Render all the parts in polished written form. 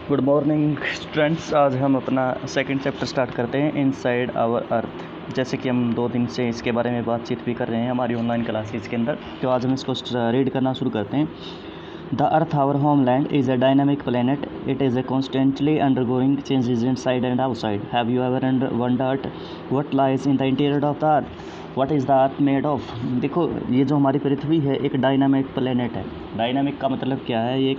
Good morning students. आज हम अपना सेकंड चैप्टर स्टार्ट करते हैं इनसाइड आवर अर्थ। जैसे कि हम 2 दिन से इसके बारे में बातचीत भी कर रहे हैं हमारी ऑनलाइन क्लासेस के अंदर, तो आज हम इसको रीड करना शुरू करते हैं। The earth our homeland is a dynamic planet. It is a constantly undergoing changes inside and outside. Have you ever wondered what lies in the interior of the earth? What is the earth made of? देखो, ये जो हमारी पृथ्वी है एक dynamic planet है। Dynamic का मतलब क्या है? ये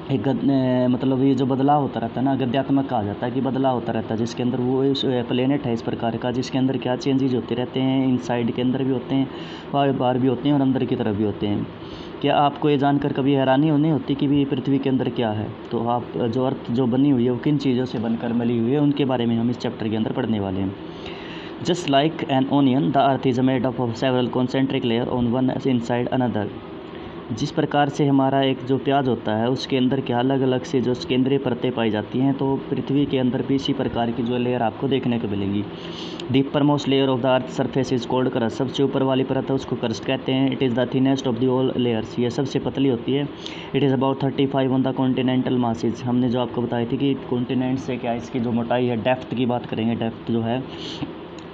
मतलब ये जो बदलाव होता रहता है ना, गद्यात्मक कहा जाता है कि बदलाव होता रहता है, जिसके अंदर वो इस प्लेनेट है इस प्रकार का, जिसके अंदर क्या चेंजेज होते रहते हैं। इनसाइड के अंदर भी होते हैं, बाहर भी होते हैं और अंदर की तरफ भी होते हैं। क्या आपको ये जानकर कभी हैरानी नहीं होती कि भी पृथ्वी के अंदर क्या है? तो आप जो अर्थ जो बनी हुई है वो किन चीज़ों से बनकर मिली हुई है, उनके बारे में हम इस चैप्टर के अंदर पढ़ने वाले हैं। Just like an onion the earth is made up of several concentric layer on one inside another. जिस प्रकार से हमारा एक जो प्याज होता है उसके अंदर क्या अलग अलग से जो केंद्रीय परतें पाई जाती हैं, तो पृथ्वी के अंदर भी इसी प्रकार की जो लेयर आपको देखने को मिलेंगी। Deeper most layer of the earth surface is cold crust. सबसे ऊपर वाली परत है उसको क्रस्ट कहते हैं। It is the thinnest of the all layers. ये सबसे पतली होती है। It is about 35 on the continental masses. हमने जो आपको बताई थी कि कॉन्टिनेंट से क्या इसकी जो मोटाई है, डेप्थ की बात करेंगे, डेप्थ जो है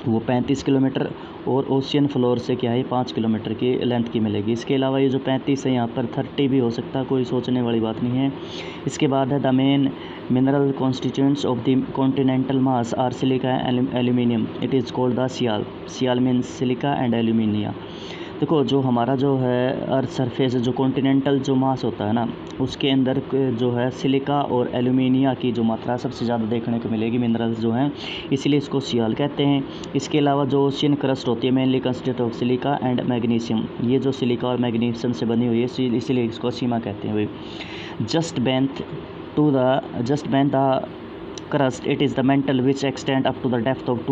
वो 35 किलोमीटर और ओशियन फ्लोर से क्या है 5 किलोमीटर की लेंथ की मिलेगी। इसके अलावा ये जो 35 है यहाँ पर 30 भी हो सकता है, कोई सोचने वाली बात नहीं है। इसके बाद है the main mineral constituents of the continental mass are silica aluminium. It is called the sial. Sial means silica and alumina. देखो, जो हमारा जो है अर्थ सरफेस जो कॉन्टिनेंटल जो मास होता है ना, उसके अंदर जो है सिलिका और एल्यूमिनिया की जो मात्रा सबसे ज़्यादा देखने को मिलेगी, मिनरल्स जो हैं, इसलिए इसको सियाल कहते हैं। इसके अलावा जो ओशियन क्रस्ट होती है mainly consist of silica and magnesium. ये जो सिलिका और मैग्नीशियम से बनी हुई है इसलिए इसको सीमा कहते हैं। Just beneath the crust, it is the mantle which extend up to the depth of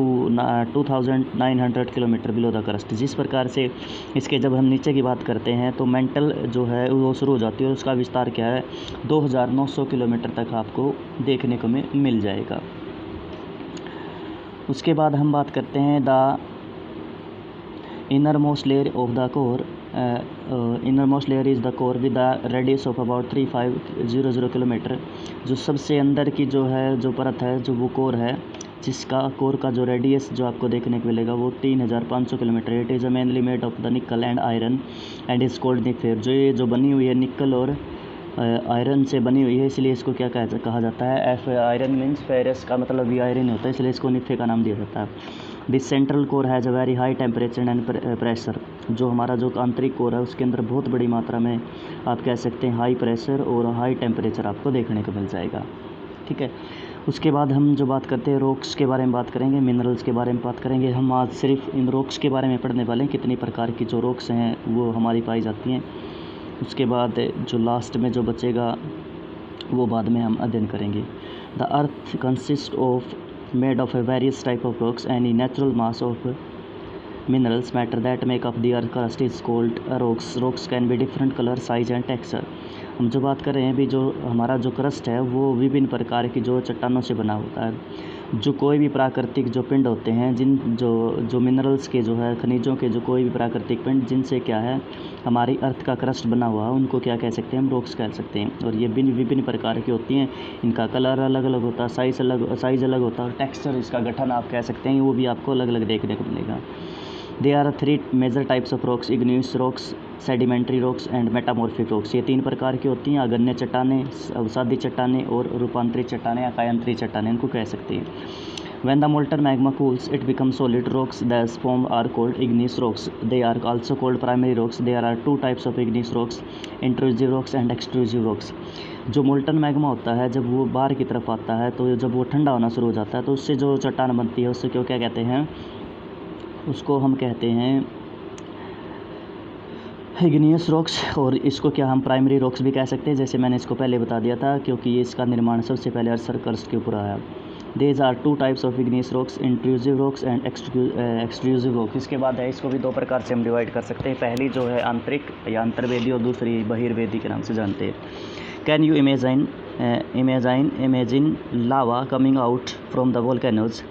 2900 kilometre below the crust. जिस प्रकार से इसके जब हम नीचे की बात करते हैं तो मेंटल जो है वो शुरू हो जाती है और उसका विस्तार क्या है 2900 किलोमीटर तक आपको देखने को मिल जाएगा। उसके बाद हम बात करते हैं the inner most layer of the core. Inner most layer is the core with the radius of about 3500 kilometre. जो सबसे अंदर की जो है जो परत है जो वो कोर है, जिसका कोर का जो रेडियस जो आपको देखने को मिलेगा वो 3500 kilometre. It is mainly made of the nickel and iron and is called nife. जो ये जो बनी हुई है निकल और आयरन से बनी हुई है, इसलिए इसको क्या कहा जाता है? आयरन मीन्स फेरस का मतलब भी आयरन होता है, इसलिए इसको निफे का नाम दिया जाता है। This central core has a very high temperature and pressure. जो हमारा जो आंतरिक कोर है उसके अंदर बहुत बड़ी मात्रा में आप कह सकते हैं हाई प्रेशर और हाई टेम्परेचर आपको देखने को मिल जाएगा। ठीक है। उसके बाद हम जो बात करते हैं रॉक्स के बारे में बात करेंगे, मिनरल्स के बारे में बात करेंगे। हम आज सिर्फ इन रॉक्स के बारे में पढ़ने वाले हैं, कितनी प्रकार की जो रॉक्स हैं वो हमारी पाई जाती हैं। उसके बाद जो लास्ट में जो बचेगा वो बाद में हम अध्ययन करेंगे। The earth consist of made of a various type of rocks. Any natural mass of minerals matter that make up the earth crust is called rocks. Rocks can be different color, size and texture. हम जो बात कर रहे हैं भी जो हमारा जो क्रस्ट है वो विभिन्न प्रकार की जो चट्टानों से बना होता है। जो कोई भी प्राकृतिक जो पिंड होते हैं, जो मिनरल्स के जो है खनिजों के जो कोई भी प्राकृतिक पिंड जिनसे क्या है हमारी अर्थ का क्रस्ट बना हुआ है, उनको क्या कह सकते हैं? हम रॉक्स कह सकते हैं। और ये विभिन्न प्रकार की होती हैं। इनका कलर अलग अलग होता है, साइज़ अलग होता है और टेक्सचर इसका गठन आप कह सकते हैं वो भी आपको अलग अलग देखने को मिलेगा। They are 3 major types of rocks: igneous rocks, sedimentary rocks and metamorphic rocks. ये 3 प्रकार की होती हैं: आग्नेय चट्टानें, अवसादी चट्टानें और रूपांतरित चट्टानें या कायांतरित चट्टानें इनको कह सकते हैं। When the molten magma cools, it becomes solid. Rocks thus formed are called igneous rocks. They are also called primary rocks. There are 2 types of igneous rocks: intrusive rocks and extrusive rocks. जो molten magma होता है जब वो बाहर की तरफ आता है तो जब वो ठंडा होना शुरू हो जाता है तो उससे जो चट्टान बनती है उससे क्या कहते हैं? उसको हम कहते हैं इग्नियस रॉक्स। और इसको क्या हम प्राइमरी रॉक्स भी कह सकते हैं, जैसे मैंने इसको पहले बता दिया था, क्योंकि ये इसका निर्माण सबसे पहले अर्थ क्रस्ट के ऊपर आया। These are 2 types of igneous rocks: intrusive rocks and extrusive rocks. इसके बाद है इसको भी 2 प्रकार से हम डिवाइड कर सकते हैं। पहली जो है आंतरिक या अंतर्वेदी और दूसरी बहिर्वेदी के नाम से जानते हैं। Can you imagine lava coming out from the volcanoes?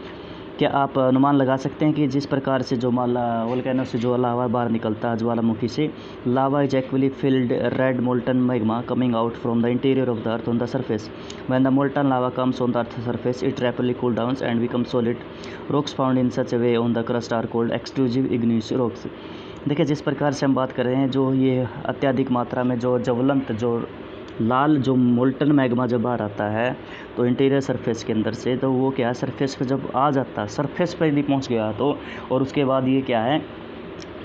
क्या आप अनुमान लगा सकते हैं कि जिस प्रकार से जो वोल्केनो से जो लावा बाहर निकलता है ज्वालामुखी से, lava is actually filled red molten magma coming out from the interior of the earth on the surface. When the molten lava comes on the earth surface it rapidly cool down and become solid. Rocks found in such a way on the crust are called extrusive igneous rocks. देखिए जिस प्रकार से हम बात कर रहे हैं, जो ये अत्यधिक मात्रा में जो ज्वलंत जो लाल जो मोल्टन मैग्मा जब बाहर आता है तो इंटीरियर सरफेस के अंदर से, तो वो क्या है सरफेस पे जब आ जाता है, सरफेस पे यदि पहुंच गया तो, और उसके बाद ये क्या है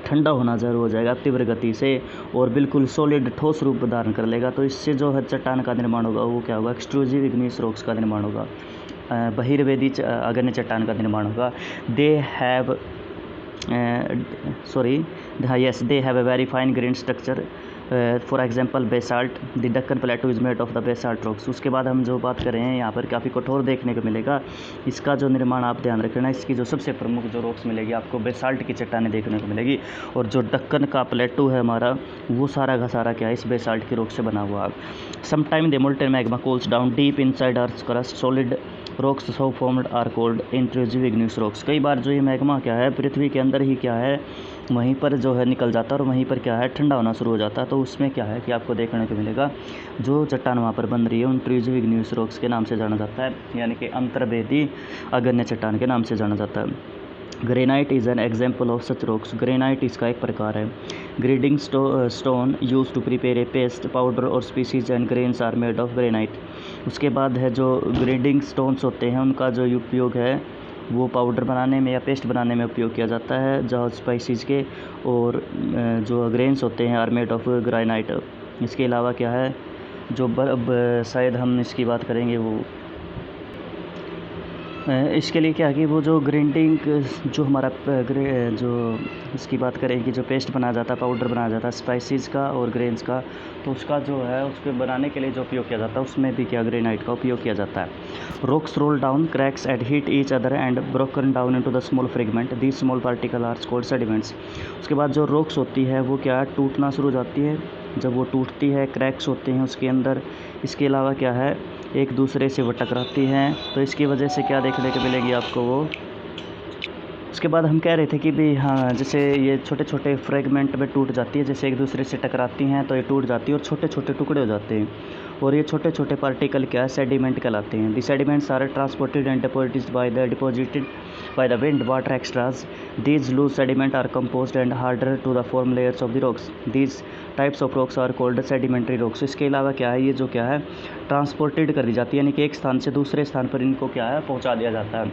ठंडा होना ज़रूर हो जाएगा तीव्र गति से और बिल्कुल सॉलिड ठोस रूप धारण कर लेगा. तो इससे जो है चट्टान का निर्माण होगा वो क्या होगा, एक्सट्रूसिव इग्नियस रॉक्स का निर्माण होगा, बहिर्वेदी अग्नि चट्टान का निर्माण होगा. They have they have a very fine grained structure. For example basalt, the Deccan Plateau is made of the basalt rocks. उसके बाद हम जो बात कर रहे हैं यहाँ पर काफ़ी कठोर देखने को मिलेगा. इसका जो निर्माण आप ध्यान रखना, इसकी जो सबसे प्रमुख जो रॉक्स मिलेगी आपको बेसाल्ट की चट्टानें देखने को मिलेगी. और जो दक्कन का प्लेटू है हमारा, वो सारा का सारा क्या है इस बेसाल्ट की रॉक से बना हुआ. Sometime the molten magma cools down deep inside earth crust. Solid rocks so formed are called intrusive igneous rocks. कई बार जो ये मैग्मा क्या है पृथ्वी के अंदर ही क्या है वहीं पर जो है निकल जाता है और वहीं पर क्या है ठंडा होना शुरू हो जाता है. तो उसमें क्या है कि आपको देखने को मिलेगा जो चट्टान वहाँ पर बन रही है इंट्रूसिव इग्नियस रॉक्स के नाम से जाना जाता है, यानी कि अंतर्वेदी अग्न्य चट्टान के नाम से जाना जाता है. Granite is an example of such rocks. Granite इसका एक प्रकार है. Grinding stone use to prepare a paste powder और species and grains are made of granite. उसके बाद है जो ग्रेडिंग स्टोन्स होते हैं उनका जो उपयोग है वो पाउडर बनाने में या पेस्ट बनाने में उपयोग किया जाता है जो स्पाइसीज़ के, और जो ग्रेन्स होते हैं आर मेड ऑफ ग्रेनाइट. इसके अलावा क्या है जो शायद हम इसकी बात करेंगे वो इसके लिए क्या है कि वो जो ग्राइंडिंग जो हमारा जो इसकी बात करें कि जो पेस्ट बनाया जाता है पाउडर बनाया जाता है स्पाइसेस का और ग्रेन्स का, तो उसका जो है उसके बनाने के लिए जो उपयोग किया जाता है उसमें भी क्या ग्रेनाइट का उपयोग किया जाता है. Rocks roll down cracks and hit each other and broken down into the small fragment. These small particle are called sediments. उसके बाद जो रॉक्स होती है वो क्या टूटना शुरू हो जाती है. जब वो टूटती है क्रैक्स होते हैं उसके अंदर. इसके अलावा क्या है एक दूसरे से वो टकराती हैं, तो इसकी वजह से क्या देखने को मिलेगी आपको वो. उसके बाद हम कह रहे थे कि भी हाँ जैसे ये छोटे छोटे फ्रेगमेंट में टूट जाती है, जैसे एक दूसरे से टकराती हैं तो ये टूट जाती है और छोटे छोटे टुकड़े हो जाते हैं. और ये छोटे छोटे पार्टिकल क्या है सेडिमेंट कहलाते हैं. The sediments are transported and deposited by the wind water extras. These loose sediment are composed and harder to the form layers of the rocks. These types of rocks are called sedimentary rocks. इसके अलावा क्या है ये जो क्या है transported कर दी जाती है, यानी कि एक स्थान से दूसरे स्थान पर इनको क्या है पहुंचा दिया जाता है,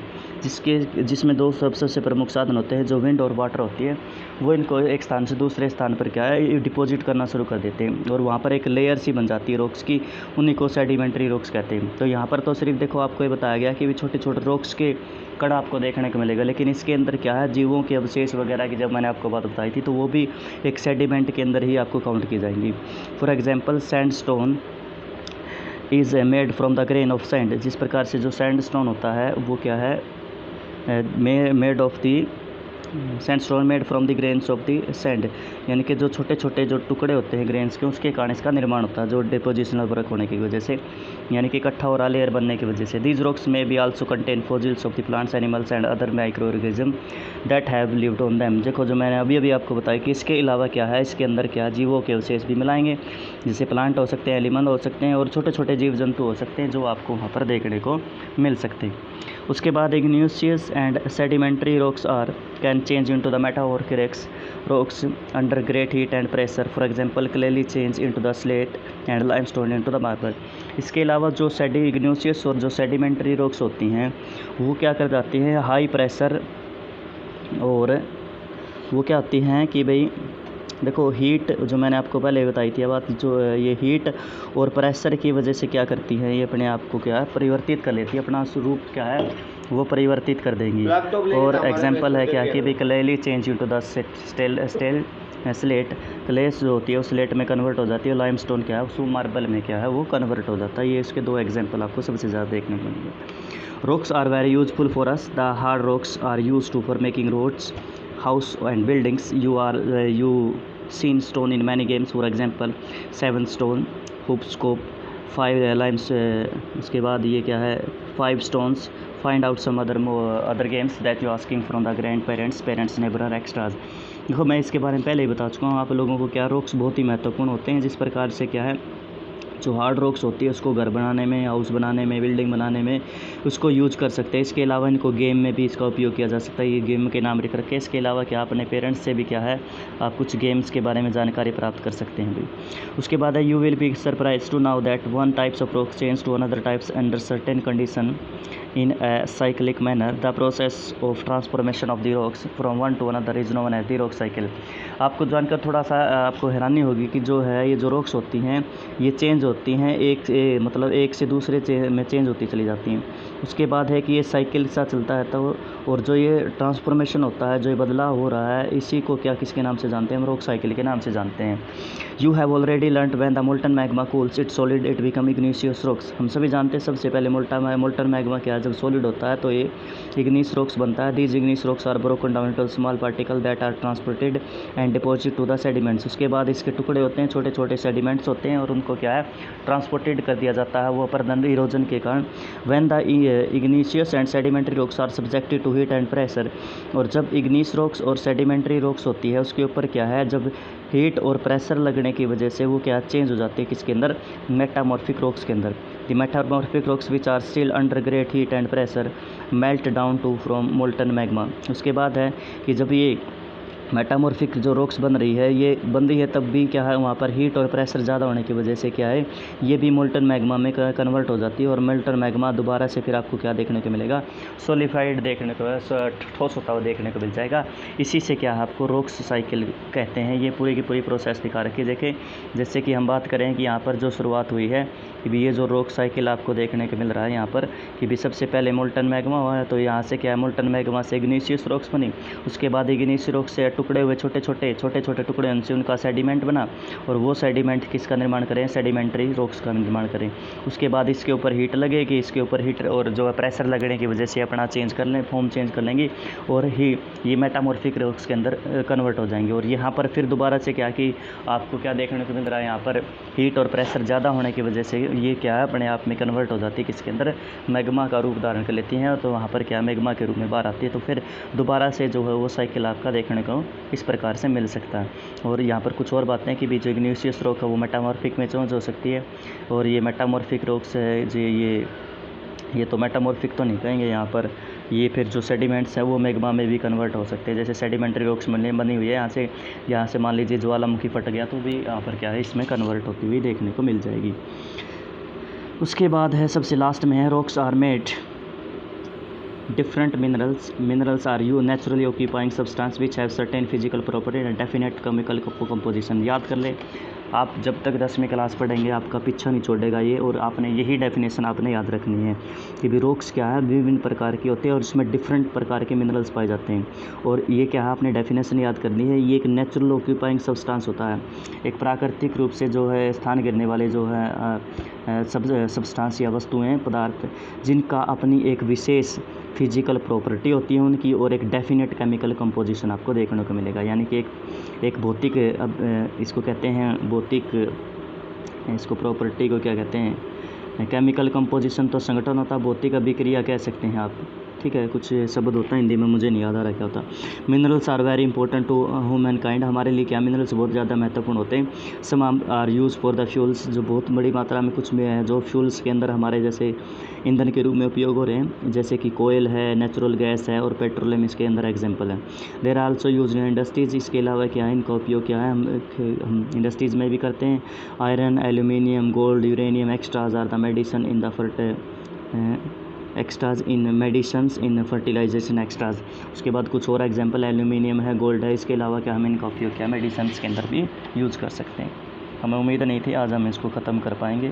जिसमें दो सबसे प्रमुख साधन होते हैं जो विंड और वाटर होती है. वो इनको एक स्थान से दूसरे स्थान पर क्या है डिपॉजिट करना शुरू कर देते हैं और वहाँ पर एक लेयर सी बन जाती है रॉक्स की, उन्हीं को सेडिमेंट्री रॉक्स कहते हैं. तो यहाँ पर तो सिर्फ देखो आपको ये बताया गया कि भी छोटे छोटे रॉक्स के कड़ा आपको देखने को मिलेगा, लेकिन इसके अंदर क्या है जीवों के अवशेष वगैरह की जब मैंने आपको बात बताई थी तो वो भी एक सेडिमेंट के अंदर ही आपको काउंट की जाएंगी. For example sandstone is made from the grain of sand. जिस प्रकार से जो सैंडस्टोन होता है वो क्या है made of the sandstone made from the grains of the sand, यानी कि जो छोटे छोटे जो टुकड़े होते हैं ग्रेन्स के उसके कारण इसका निर्माण होता है जो डिपोजिशनल वर्क होने की वजह से, यानी कि इकट्ठा हो रहा लेयर बनने की वजह से. दीज रॉक्स में भी also contain fossils of the plants animals and other micro organism that have lived on them. देखो जो मैंने अभी आपको बताया कि इसके अलावा क्या है इसके अंदर क्या जीवों के अवशेष भी मिलाएंगे, जैसे प्लांट हो सकते हैं एनिमल हो सकते हैं और छोटे छोटे जीव जंतु हो सकते हैं जो आपको वहाँ पर देखने को मिल सकते हैं. उसके बाद igneous and sedimentary rocks are can change into the metamorphic rocks under great heat and pressure. For example clay change into the slate and limestone into the marble. इसके अलावा जो इग्नियस और जो सेडिमेंट्री रॉक्स होती हैं वो क्या कर जाती हैं हाई प्रेशर, और वो क्या होती हैं कि भाई देखो हीट जो मैंने आपको पहले बताई थी बात, जो ये हीट और प्रेशर की वजह से क्या करती है ये अपने आप को क्या है परिवर्तित कर लेती है, अपना स्वरूप क्या है वो परिवर्तित कर देंगी. और एग्जांपल है क्या कि भी clay change into the slate, clay जो होती है उस स्लेट में कन्वर्ट हो जाती है, लाइमस्टोन क्या है उस मार्बल में क्या है वो कन्वर्ट हो जाता है. ये इसके दो एग्जांपल आपको सबसे ज़्यादा देखने को मिलेंगे. Rocks are very useful for us. The hard rocks are use to for making roads house and buildings. You seen stone in many games, for example 7 stone, hoop scope, 5 limes, उसके बाद ये क्या है 5 stones, find out some other games that you asking from the grand parents neighbour extras. देखो मैं इसके बारे में पहले ही बता चुका हूँ आप लोगों को, क्या रॉक्स बहुत ही महत्वपूर्ण होते हैं, जिस प्रकार से क्या है जो हार्ड रॉक्स होती है उसको घर बनाने में, हाउस बनाने में, बिल्डिंग बनाने में उसको यूज कर सकते हैं। इसके अलावा इनको गेम में भी इसका उपयोग किया जा सकता है, ये गेम के नाम लिख रखे। इसके अलावा क्या अपने पेरेंट्स से भी क्या है आप कुछ गेम्स के बारे में जानकारी प्राप्त कर सकते हैं भी। उसके बाद है you will be surprise to now that one types of rocks change to another types under certain condition in a cyclic manner. The process of transformation of the rocks from one to another is known as the rock cycle. आपको जानकर थोड़ा सा आपको हैरानी होगी कि जो है ये जो रॉक्स होती हैं ये चेंज होती हैं, मतलब एक से दूसरे में चेंज होती चली जाती हैं। उसके बाद है कि ये साइकिल सा चलता है, तो और जो ये ट्रांसफॉर्मेशन होता है, जो ये बदलाव हो रहा है, इसी को क्या किसके नाम से जानते हैं हम, रॉक साइकिल के नाम से जानते हैं। You have already learned when the molten magma cools it solid it become igneous rocks. हम सभी जानते हैं सबसे पहले मोल्टन मैग्मा क्या है, जब सॉलिड होता है तो ये इग्निस रॉक्स बनता है। These igneous rocks are broken down into small particle that are transported and deposit to the sediments. उसके बाद इसके टुकड़े होते हैं, छोटे छोटे सेडिमेंट्स होते हैं और उनको क्या है ट्रांसपोर्टेड कर दिया जाता है वो अपरदन इरोजन के कारण। When the igneous and sedimentary rocks are subjected to heat and pressure, और जब इग्निस रॉक्स और सेडिमेंट्री रॉक्स होती है उसके ऊपर क्या है जब हीट और प्रेशर लगने की वजह से वो क्या चेंज हो जाती है किसके अंदर, मेटामॉर्फिक रॉक्स के अंदर। The metamorphic rocks which are still under great heat and pressure melt down to from molten magma. उसके बाद है कि जब ये मेटामॉर्फिक जो रॉक्स बन रही है ये बन रही है तब भी क्या है वहाँ पर हीट और प्रेशर ज़्यादा होने की वजह से क्या है ये भी मोल्टन मैग्मा में कन्वर्ट हो जाती है, और मोल्टन मैग्मा दोबारा से फिर आपको क्या देखने को मिलेगा, सोलिफाइड देखने को, ठोस होता हुआ देखने को मिल जाएगा। इसी से क्या है आपको रॉक्स साइकिल कहते हैं। ये पूरी की पूरी प्रोसेस दिखा रखी है। देखें जैसे कि हम बात करें कि यहाँ पर जो शुरुआत हुई है कि भी ये जो रॉक साइकिल आपको देखने को मिल रहा है यहाँ पर कि भी सबसे पहले मोल्टन मैग्मा हुआ है, तो यहाँ से क्या है मोल्टन मैग्मा से इग्निशियस रॉक्स बनी। उसके बाद इग्निशियस रॉक्स से टुकड़े हुए छोटे छोटे टुकड़े उनसे उनका सेडिमेंट बना, और वो सेडिमेंट किसका निर्माण करें, सेडिमेंट्री रॉक्स का निर्माण करें। उसके बाद इसके ऊपर हीट लगेगी, इसके ऊपर हीट और जो है प्रेशर लगने की वजह से अपना चेंज कर लें, फॉर्म चेंज कर लेंगी और ये मेटामॉर्फिक रॉक्स के अंदर कन्वर्ट हो जाएंगे। और यहाँ पर फिर दोबारा से क्या कि आपको क्या देखने को मिल रहा है यहाँ पर हीट और प्रेशर ज़्यादा होने की वजह से ये क्या है अपने आप में कन्वर्ट हो जाती है किसके अंदर, मैग्मा का रूप धारण कर लेती हैं, तो वहाँ पर क्या मैग्मा के रूप में बाहर आती है। तो फिर दोबारा से जो है वो साइकिल आपका देखने को इस प्रकार से मिल सकता है। और यहाँ पर कुछ और बातें कि भी जो इग्निशियस रॉक है वो मेटामॉर्फिक में चेंज हो सकती है, और ये मेटामॉर्फिक रॉक्स है जो ये तो मेटामॉर्फिक तो नहीं कहेंगे यहाँ पर, ये फिर जो सेडिमेंट्स हैं वो मैग्मा में भी कन्वर्ट हो सकते हैं। जैसे सेडिमेंट्री रॉक्स बनी हुई है यहाँ से मान लीजिए ज्वालामुखी फट गया तो भी यहाँ पर क्या है इसमें कन्वर्ट होती हुई देखने को मिल जाएगी। उसके बाद है सबसे लास्ट में है rocks are made different minerals are you naturally occupying substance which have certain physical property and definite chemical composition। याद कर ले आप, जब तक 10वीं क्लास पढ़ेंगे आपका पीछा नहीं छोड़ेगा ये, और आपने यही डेफिनेशन आपने याद रखनी है कि भी रॉक्स क्या है विभिन्न प्रकार की होते हैं और इसमें डिफरेंट प्रकार के मिनरल्स पाए जाते हैं। और ये क्या है आपने डेफिनेशन याद करनी है, ये एक नेचुरल ऑक्यूपाइंग सब्सटेंस होता है, एक प्राकृतिक रूप से जो है स्थान गिरने वाले जो है सब्सटेंस या वस्तुएं पदार्थ जिनका अपनी एक विशेष फिजिकल प्रॉपर्टी होती है उनकी, और एक डेफिनेट केमिकल कंपोजिशन आपको देखने को मिलेगा। यानी कि एक भौतिक, अब इसको कहते हैं भौतिक, इसको प्रॉपर्टी को क्या कहते हैं, केमिकल कंपोजिशन तो संगठन होता है, भौतिक अभिक्रिया कह सकते हैं आप, ठीक है। कुछ शब्द होता है हिंदी में मुझे नहीं याद आ रहा क्या होता। Minerals are very important to human kind, हमारे लिए क्या मिनरल्स बहुत ज़्यादा महत्वपूर्ण होते हैं। Some are use for the fuels, जो बहुत बड़ी मात्रा में कुछ में है जो फ्यूल्स के अंदर हमारे जैसे ईंधन के रूप में उपयोग हो रहे हैं, जैसे कि कोयल है, नेचुरल गैस है और पेट्रोलियम इसके अंदर एग्जाम्पल है। There are also use in industries, इसके अलावा क्या है इनका उपयोग क्या है हम इंडस्ट्रीज़ में भी करते हैं। Iron, aluminium, gold, uranium extras are the medicine in the extras in medicines in fertilization extras. उसके बाद कुछ और एग्जांपल एल्यूमिनियम है, गोल्ड है, इसके अलावा क्या हम इनका उपयोग क्या मेडिसन्स के अंदर भी यूज़ कर सकते हैं। हमें उम्मीद नहीं थी आज हम इसको ख़त्म कर पाएंगे।